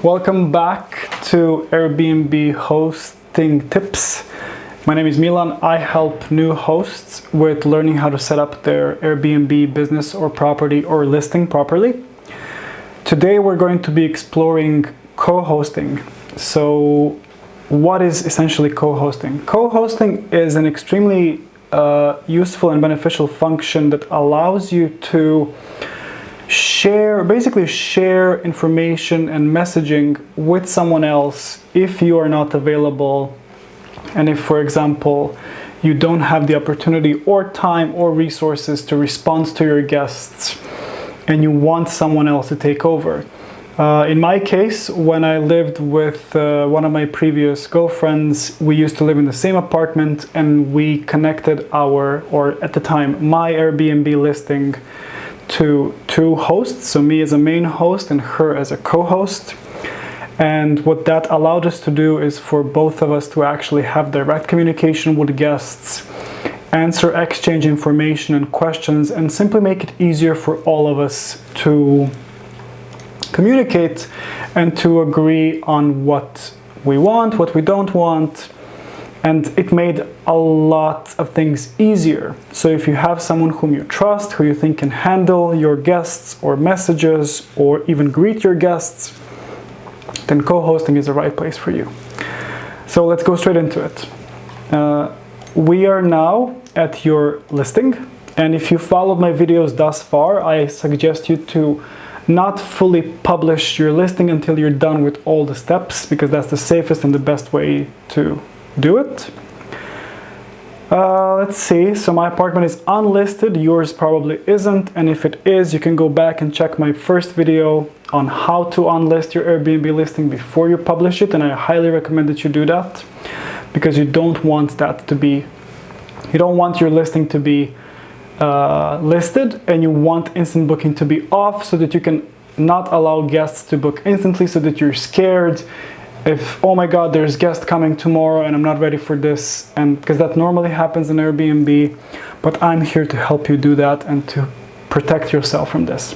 Welcome back to Airbnb hosting tips. My name is Milan. I help new hosts with learning how to set up their Airbnb business or property or listing properly. Today we're going to be exploring co-hosting. So what is essentially co-hosting? Co-hosting is an extremely useful and beneficial function that allows you to basically share information and messaging with someone else if you are not available, and if, for example, you don't have the opportunity or time or resources to respond to your guests and you want someone else to take over. In my case, when I lived with one of my previous girlfriends, we used to live in the same apartment, and we connected at the time, my Airbnb listing to two hosts, so me as a main host and her as a co-host. And what that allowed us to do is for both of us to actually have direct communication with guests, exchange information and questions, and simply make it easier for all of us to communicate and to agree on what we want, what we don't want. And it made a lot of things easier. So if you have someone whom you trust, who you think can handle your guests or messages or even greet your guests, then co-hosting is the right place for you. So let's go straight into it. We are now at your listing. And if you followed my videos thus far, I suggest you to not fully publish your listing until you're done with all the steps, because that's the safest and the best way to do it. Let's see, so my apartment is unlisted, yours probably isn't, and if it is, you can go back and check my first video on how to unlist your Airbnb listing before you publish it, and I highly recommend that you do that, because you don't want your listing to be listed, and you want instant booking to be off so that you can not allow guests to book instantly, so that you're scared if, oh my God, there's guests coming tomorrow and I'm not ready for this, and because that normally happens in Airbnb, but I'm here to help you do that and to protect yourself from this.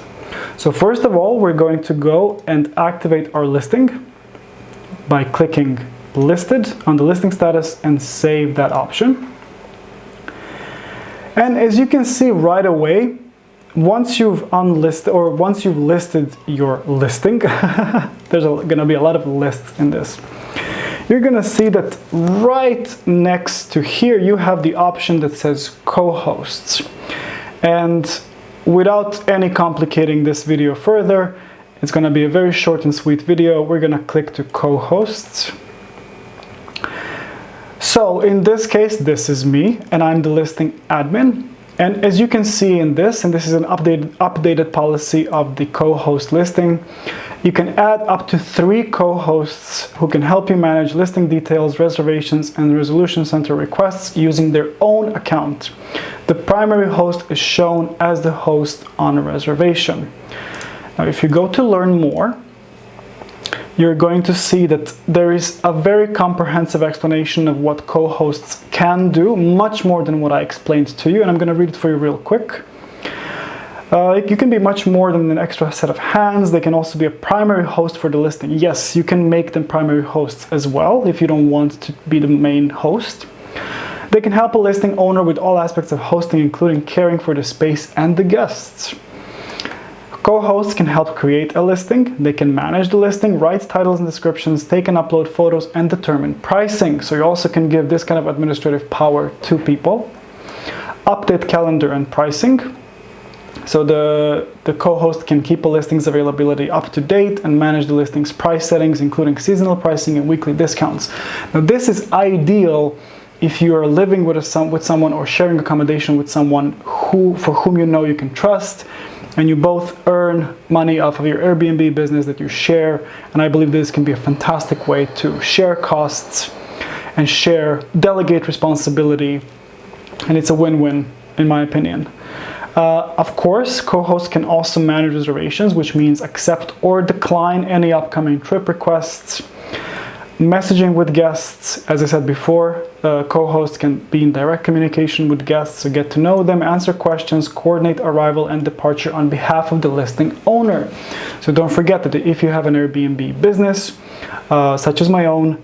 So first of all, we're going to go and activate our listing by clicking listed on the listing status and save that option. And as you can see right away, once you've listed your listing, there's going to be a lot of lists in this. You're going to see that right next to here, you have the option that says co-hosts. And without any complicating this video further, it's going to be a very short and sweet video. We're going to click to co-hosts. So in this case, this is me, and I'm the listing admin. And as you can see in this, and this is an updated policy of the co-host listing, you can add up to 3 co-hosts who can help you manage listing details, reservations, and resolution center requests using their own account. The primary host is shown as the host on a reservation. Now, if you go to learn more, you're going to see that there is a very comprehensive explanation of what co-hosts can do, much more than what I explained to you, and I'm going to read it for you real quick. You can be much more than an extra set of hands. They can also be a primary host for the listing. Yes, you can make them primary hosts as well if you don't want to be the main host. They can help a listing owner with all aspects of hosting, including caring for the space and the guests. Co-hosts can help create a listing, they can manage the listing, write titles and descriptions, take and upload photos, and determine pricing. So you also can give this kind of administrative power to people. Update calendar and pricing. So the co-host can keep a listing's availability up to date and manage the listing's price settings, including seasonal pricing and weekly discounts. Now this is ideal if you are living with someone or sharing accommodation with someone for whom you know you can trust, and you both earn money off of your Airbnb business that you share. And I believe this can be a fantastic way to share costs and delegate responsibility. And it's a win-win, in my opinion. Of course, co-hosts can also manage reservations, which means accept or decline any upcoming trip requests. Messaging with guests, as I said before, co-hosts can be in direct communication with guests, so get to know them, answer questions, coordinate arrival and departure on behalf of the listing owner. So don't forget that if you have an Airbnb business, such as my own,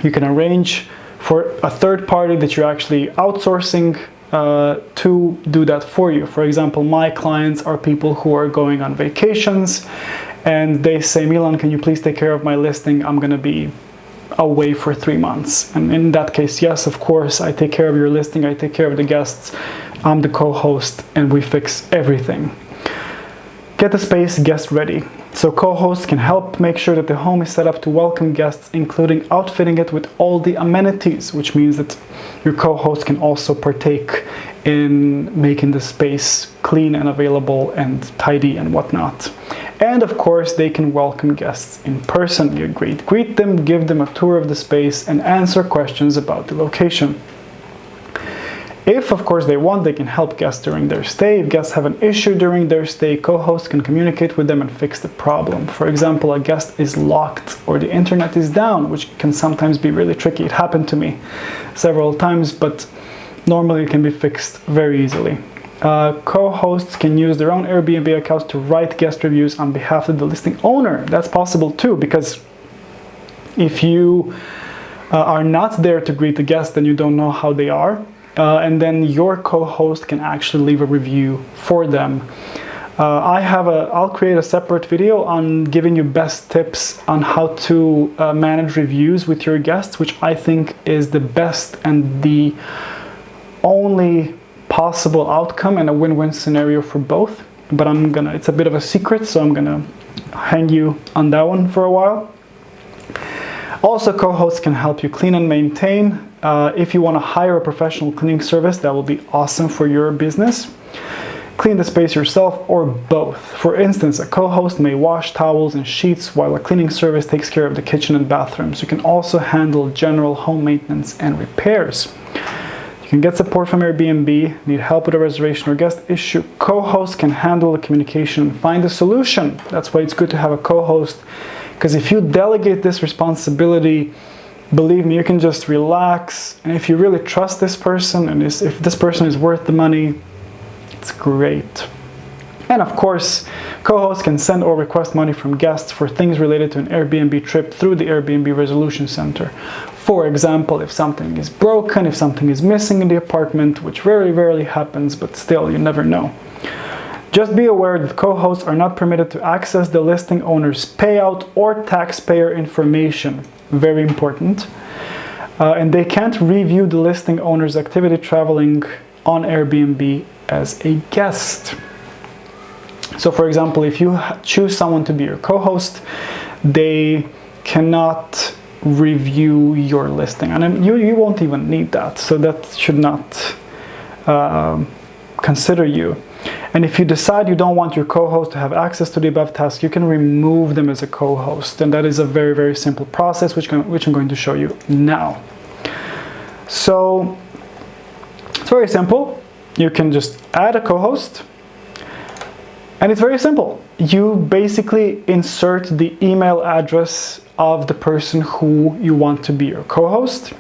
you can arrange for a third party that you're actually outsourcing to do that for you. For example, my clients are people who are going on vacations and they say, Milan, can you please take care of my listing? I'm going to be away for 3 months. And in that case, yes, of course, I take care of your listing, I take care of the guests, I'm the co-host, and we fix everything. Get the space guest ready. So co-hosts can help make sure that the home is set up to welcome guests, including outfitting it with all the amenities, which means that your co-host can also partake in making the space clean and available and tidy and whatnot. And of course, they can welcome guests in person. You greet them, give them a tour of the space, and answer questions about the location. If, of course, they want, they can help guests during their stay. If guests have an issue during their stay, co-hosts can communicate with them and fix the problem. For example, a guest is locked or the internet is down, which can sometimes be really tricky. It happened to me several times, but normally it can be fixed very easily. Co-hosts can use their own Airbnb accounts to write guest reviews on behalf of the listing owner. That's possible too, because if you are not there to greet the guests, then you don't know how they are. And then your co-host can actually leave a review for them. I'll create a separate video on giving you best tips on how to manage reviews with your guests, which I think is the best and the only possible outcome and a win-win scenario for both. But it's a bit of a secret, so I'm gonna hang you on that one for a while. Also, co-hosts can help you clean and maintain. If you want to hire a professional cleaning service, that will be awesome for your business. Clean the space yourself or both. For instance, a co-host may wash towels and sheets while a cleaning service takes care of the kitchen and bathrooms. You can also handle general home maintenance and repairs. You can get support from Airbnb, need help with a reservation or guest issue. Co-hosts can handle the communication and find a solution. That's why it's good to have a co-host, because if you delegate this responsibility, believe me, you can just relax. And if you really trust this person, and if this person is worth the money, it's great. And of course, co-hosts can send or request money from guests for things related to an Airbnb trip through the Airbnb Resolution Center. For example, if something is broken, if something is missing in the apartment, which very rarely happens, but still, you never know. Just be aware that co-hosts are not permitted to access the listing owner's payout or taxpayer information. Very important. And they can't review the listing owner's activity traveling on Airbnb as a guest. So for example, if you choose someone to be your co-host, they cannot review your listing, and you won't even need that, so that should not consider you. And if you decide you don't want your co-host to have access to the above tasks, you can remove them as a co-host, and that is a very, very simple process which I'm going to show you now. So it's very simple. You can just add a co-host, and it's very simple. You basically insert the email address of the person who you want to be your co-host.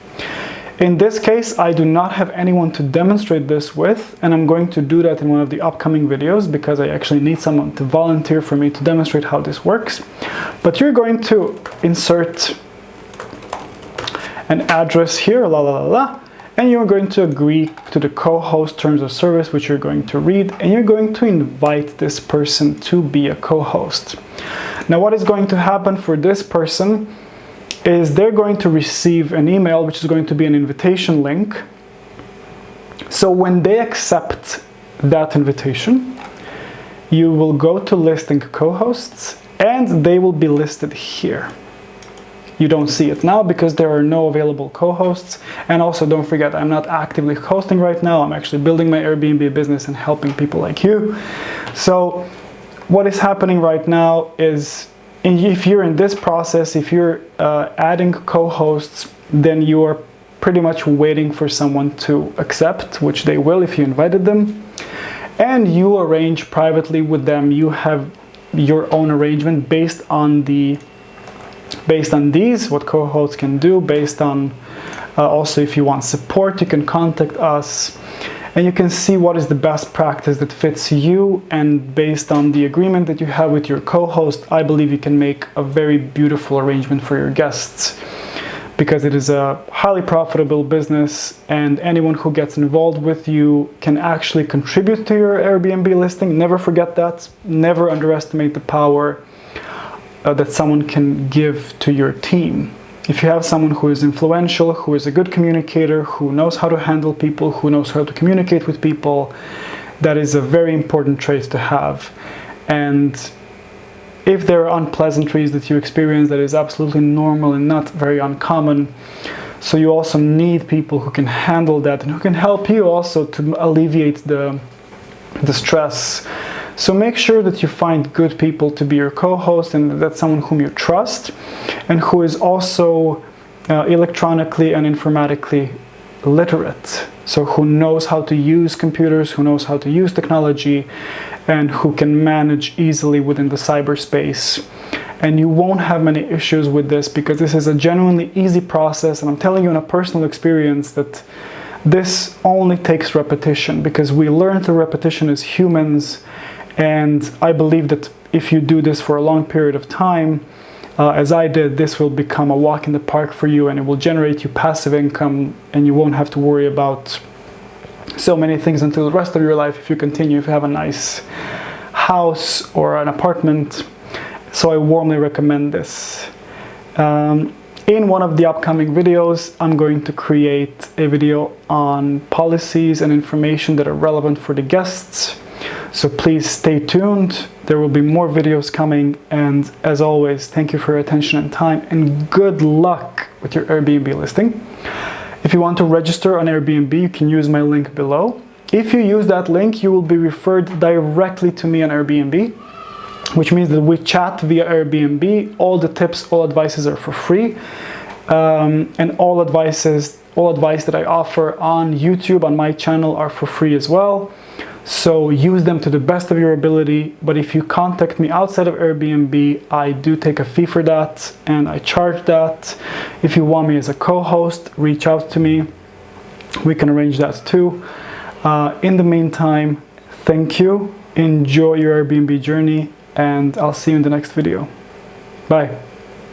In this case, I do not have anyone to demonstrate this with, and I'm going to do that in one of the upcoming videos because I actually need someone to volunteer for me to demonstrate how this works. But you're going to insert an address here, and you're going to agree to the co-host terms of service, which you're going to read, and you're going to invite this person to be a co-host. Now, what is going to happen for this person is they're going to receive an email, which is going to be an invitation link. So when they accept that invitation, you will go to listing co-hosts, and they will be listed here. You don't see it now because there are no available co-hosts. And also don't forget, I'm not actively hosting right now. I'm actually building my Airbnb business and helping people like you. So what is happening right now is, if you're in this process, if you're adding co-hosts, then you are pretty much waiting for someone to accept, which they will if you invited them. And you arrange privately with them. You have your own arrangement based on the Based on these, what co-hosts can do, based on also if you want support, you can contact us, and you can see what is the best practice that fits you. And based on the agreement that you have with your co-host, I believe you can make a very beautiful arrangement for your guests, because it is a highly profitable business, and anyone who gets involved with you can actually contribute to your Airbnb listing. Never forget that. Never underestimate the power that someone can give to your team. If you have someone who is influential, who is a good communicator, who knows how to handle people, who knows how to communicate with people, that is a very important trait to have. And if there are unpleasantries that you experience, that is absolutely normal and not very uncommon. So you also need people who can handle that and who can help you also to alleviate the stress. So make sure that you find good people to be your co-host, and that's someone whom you trust and who is also electronically and informatically literate. So who knows how to use computers, who knows how to use technology, and who can manage easily within the cyberspace. And you won't have many issues with this, because this is a genuinely easy process, and I'm telling you in a personal experience that this only takes repetition, because we learn through repetition as humans. And I believe that if you do this for a long period of time, as I did, this will become a walk in the park for you, and it will generate you passive income, and you won't have to worry about so many things until the rest of your life if you continue, if you have a nice house or an apartment. So I warmly recommend this. In one of the upcoming videos, I'm going to create a video on policies and information that are relevant for the guests. So please stay tuned. There will be more videos coming. And as always, thank you for your attention and time, and good luck with your Airbnb listing. If you want to register on Airbnb, you can use my link below. If you use that link, you will be referred directly to me on Airbnb, which means that we chat via Airbnb. All the tips, all advices are for free. And all advice that I offer on YouTube, on my channel, are for free as well. So use them to the best of your ability. But if you contact me outside of Airbnb, I do take a fee for that, and I charge that. If you want me as a co-host, reach out to me. We can arrange that too. In the meantime, thank you. Enjoy your Airbnb journey, and I'll see you in the next video. Bye.